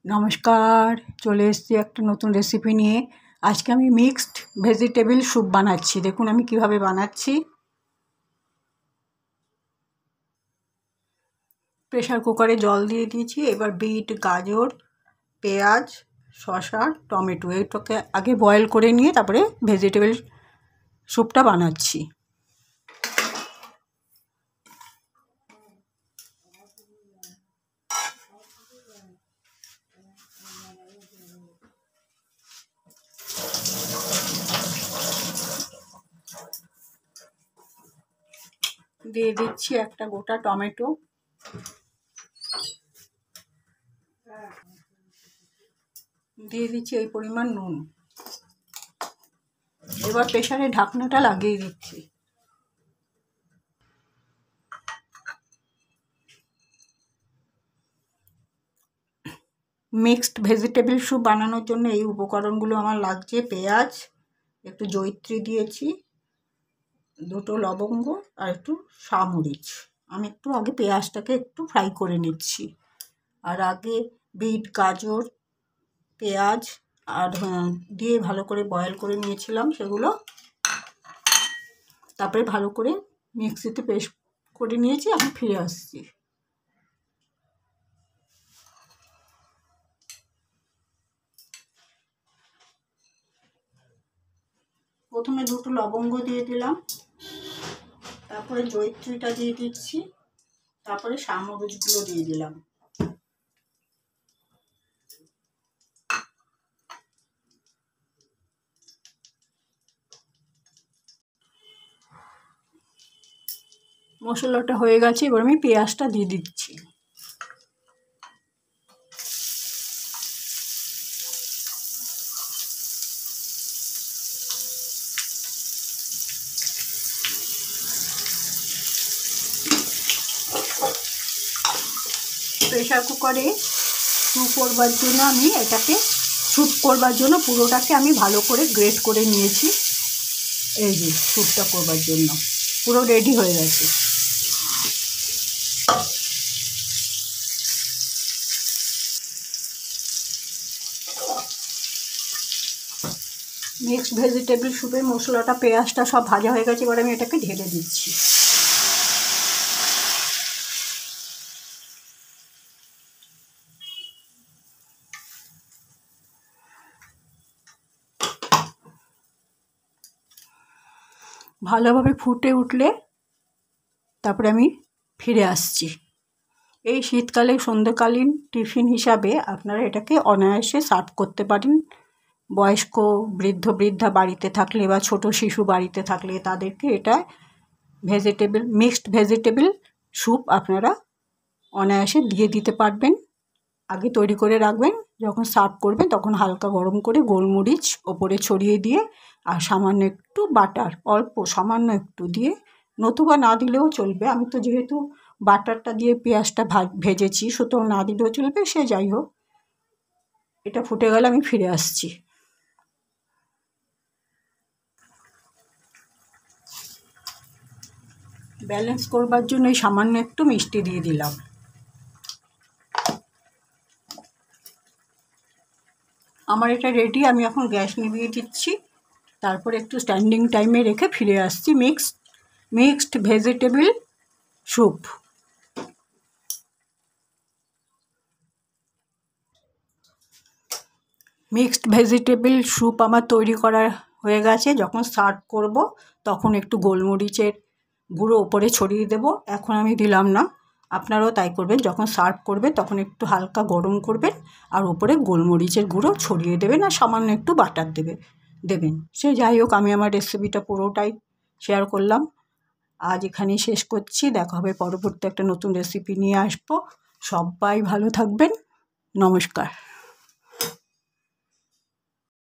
নমস্কার, চলে এসেছি একটা নতুন রেসিপি নিয়ে। আজকে আমি মিক্সড ভেজিটেবল স্যুপ বানাচ্ছি। দেখুন আমি কিভাবে বানাচ্ছি। প্রেসার কুকারে জল দিয়ে দিয়েছি। এবার বিট, গাজর, পেঁয়াজ, শসা, টমেটো এটাকে আগে বয়েল করে নিয়ে তারপরে ভেজিটেবল স্যুপটা বানাচ্ছি। দিয়ে দিচ্ছি একটা গোটা টমেটো, দিয়ে দিচ্ছি এই পরিমাণ নুন। এবার প্রেসারে ঢাকনাটা লাগিয়ে দিচ্ছি। মিক্সড ভেজিটেবল স্যুপ বানানোর জন্য এই উপকরণগুলো আমার লাগছে। পেঁয়াজ, একটু জয়িত্রী দিয়েছি, দুটো লবঙ্গ আর একটু শামরিচ। আমি একটু আগে পেঁয়াজটাকে একটু ফ্রাই করে নিচ্ছি। আর আগে বিট, গাজর, পেঁয়াজ আর দিয়ে ভালো করে বয়েল করে নিয়েছিলাম সেগুলো। তারপরে ভালো করে মিক্সিতে পেস্ট করে নিয়েছি। আমি ফিরে আসছি। প্রথমে দুটো লবঙ্গ দিয়ে দিলাম, তারপরে জয়িত্রীটা দিয়ে দিচ্ছি, তারপরে শামরিচগুলো দিয়ে দিলাম। মশলাটা হয়ে গেছে, এবার আমি পেঁয়াজটা দিয়ে দিচ্ছি। প্রেসার কুকারে স্যুপ করবার জন্য আমি এটাকে স্যুপ করবার জন্য পুরোটাকে আমি ভালো করে গ্রেট করে নিয়েছি। এই যে স্যুপটা করবার জন্য পুরো রেডি হয়ে গেছে। মিক্সড ভেজিটেবল স্যুপের মশলাটা, পেঁয়াজটা সব ভাজা হয়ে গেছে। এবার আমি এটাকে ঢেলে দিচ্ছি। ভালোভাবে ফুটে উঠলে তারপরে আমি ফিরে আসছি। এই শীতকালে সন্ধ্যাকালীন টিফিন হিসাবে আপনারা এটাকে অনায়াসে সার্ভ করতে পারেন। বয়স্ক বৃদ্ধা বাড়িতে থাকলে বা ছোট শিশু বাড়িতে থাকলে তাদেরকে এটা মিক্সড ভেজিটেবল স্যুপ আপনারা অনায়াসে দিয়ে দিতে পারবেন। আগে তৈরি করে রাখবেন, যখন সার্ভ করবেন তখন হালকা গরম করে গোলমরিচ ওপরে ছড়িয়ে দিয়ে আর সামান্য একটু বাটার, অল্প সামান্য একটু দিয়ে, নতুবা না দিলেও চলবে। আমি তো যেহেতু বাটারটা দিয়ে পেঁয়াজটা ভেজেছি, সুতরাং না দিলেও চলবে। সে যাই হোক, এটা ফুটে গেলে আমি ফিরে আসছি। ব্যালেন্স করবার জন্য এই সামান্য একটু মিষ্টি দিয়ে দিলাম। আমার এটা রেডি। আমি এখন গ্যাস নিভিয়ে দিচ্ছি, তারপর একটু স্ট্যান্ডিং টাইমে রেখে ফিরে আসছি। Mixed vegetable soup. Mixed vegetable soup আমার তৈরি করা হয়ে গেছে। যখন সার্ভ করব তখন একটু গোলমরিচের গুঁড়ো ওপরে ছড়িয়ে দেব। এখন আমি দিলাম না, আপনারাও তাই করবেন। যখন সার্ভ করবে তখন একটু হালকা গরম করবেন আর ওপরে গোলমরিচের গুঁড়ো ছড়িয়ে দেবেন আর সামান্য একটু বাটার দেবেন। সে যাই হোক, আমি আমার রেসিপিটা পুরোটাই শেয়ার করলাম। আজ এখানেই শেষ করছি। দেখা হবে পরবর্তী একটা নতুন রেসিপি নিয়ে আসবো। সবাই ভালো থাকবেন। নমস্কার।